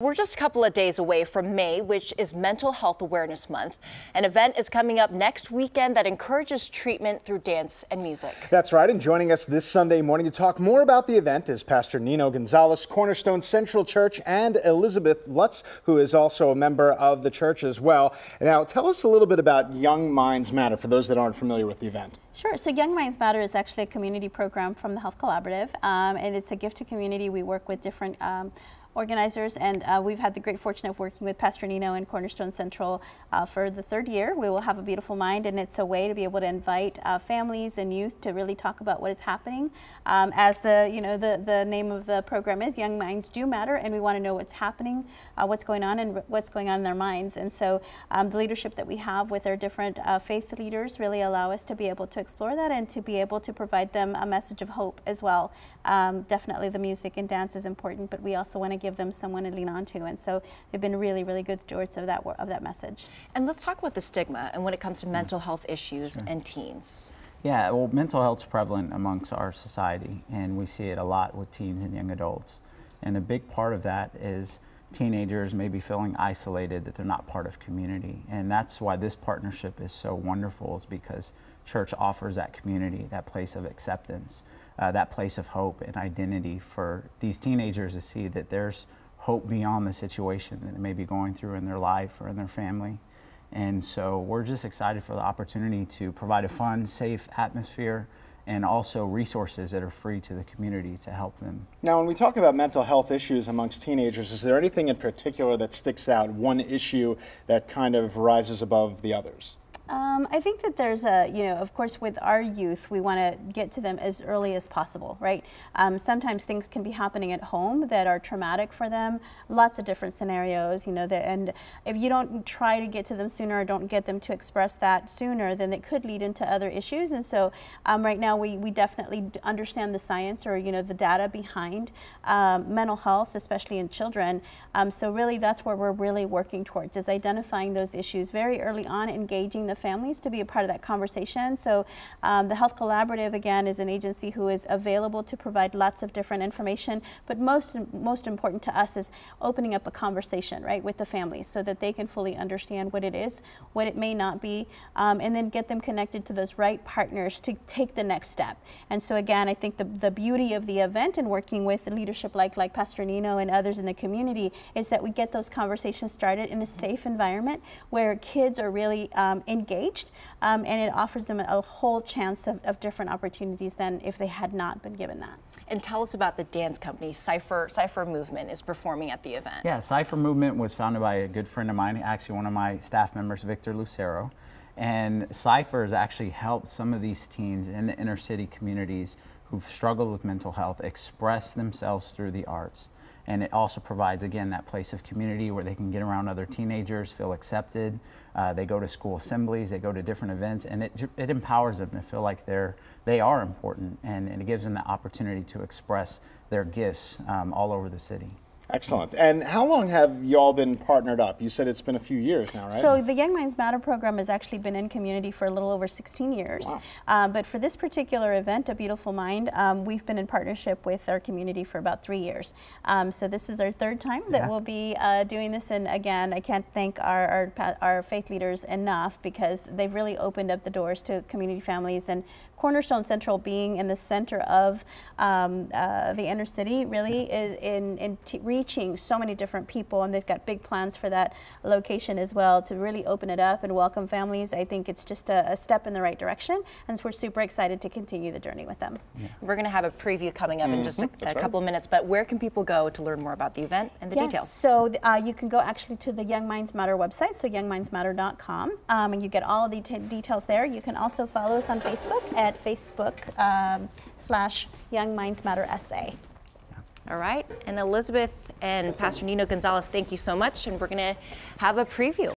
We're just a couple of days away from May, which is Mental Health Awareness Month. An event is coming up next weekend that encourages treatment through dance and music. That's right, and joining us this Sunday morning to talk more about the event is Pastor Nino Gonzalez, Cornerstone Central Church, and Elizabeth Lutz, who is also a member of the church as well. Now, tell us a little bit about Young Minds Matter for those that aren't familiar with the event. Sure. So Young Minds Matter is actually a community program from the Health Collaborative, and it's a gift to community. We work with different organizers, and we've had the great fortune of working with Pastor Nino and Cornerstone Central for the third year. We will have a beautiful mind, and it's a way to be able to invite families and youth to really talk about what is happening. As the name of the program is, Young Minds Do Matter, and we want to know what's happening, what's going on, and what's going on in their minds. And so the leadership that we have with our different faith leaders really allow us to be able to explore that and to be able to provide them a message of hope as well. Definitely the music and dance is important, but we also want to give them someone to lean on to, and so they've been really, really good stewards of that message. And let's talk about the stigma and when it comes to mental health issues and teens. Yeah, well, mental health is prevalent amongst our society, and we see it a lot with teens and young adults. And a big part of that is teenagers maybe feeling isolated, that they're not part of community. And that's why this partnership is so wonderful, is because church offers that community, that place of acceptance, that place of hope and identity for these teenagers to see that there's hope beyond the situation that they may be going through in their life or in their family. And so we're just excited for the opportunity to provide a fun, safe atmosphere and also resources that are free to the community to help them. Now, when we talk about mental health issues amongst teenagers, is there anything in particular that sticks out, one issue that kind of rises above the others? I think that there's of course, with our youth, we want to get to them as early as possible, right? Sometimes things can be happening at home that are traumatic for them, lots of different scenarios, and if you don't try to get to them sooner or don't get them to express that sooner, then it could lead into other issues. And so right now we definitely understand the science, or the data behind mental health, especially in children. So really that's where we're really working towards, is identifying those issues very early on, engaging the families to be a part of that conversation. So the Health Collaborative, again, is an agency who is available to provide lots of different information, but most important to us is opening up a conversation, right, with the families, so that they can fully understand what it is, what it may not be, and then get them connected to those right partners to take the next step. And so again, I think the beauty of the event and working with leadership like Pastor Nino and others in the community is that we get those conversations started in a safe environment where kids are really engaged, and it offers them a whole chance of different opportunities than if they had not been given that. And tell us about the dance company. Cypher Movement is performing at the event. Yeah, Cypher Movement was founded by a good friend of mine, actually one of my staff members, Victor Lucero. And Cypher has actually helped some of these teens in the inner city communities who've struggled with mental health express themselves through the arts. And it also provides, again, that place of community where they can get around other teenagers, feel accepted. They go to school assemblies, they go to different events, and it empowers them to feel like they are important, and it gives them the opportunity to express their gifts all over the city. Excellent. And how long have you all been partnered up? You said it's been a few years now, right? So the Young Minds Matter program has actually been in community for a little over 16 years. Wow. But for this particular event, A Beautiful Mind, we've been in partnership with our community for about 3 years. So this is our third time that we'll be doing this. And again, I can't thank our faith leaders enough, because they've really opened up the doors to community families, and Cornerstone Central being in the center of the inner city really is in reaching so many different people, and they've got big plans for that location as well to really open it up and welcome families. I think it's just a step in the right direction, and so we're super excited to continue the journey with them. Yeah. We're going to have a preview coming up in just a couple of minutes, but where can people go to learn more about the event and the details? So you can go actually to the Young Minds Matter website, so youngmindsmatter.com, and you get all of the details there. You can also follow us on Facebook at Facebook/Young Minds Matter SA. All right, and Elizabeth and Pastor Nino Gonzalez, thank you so much, and we're going to have a preview.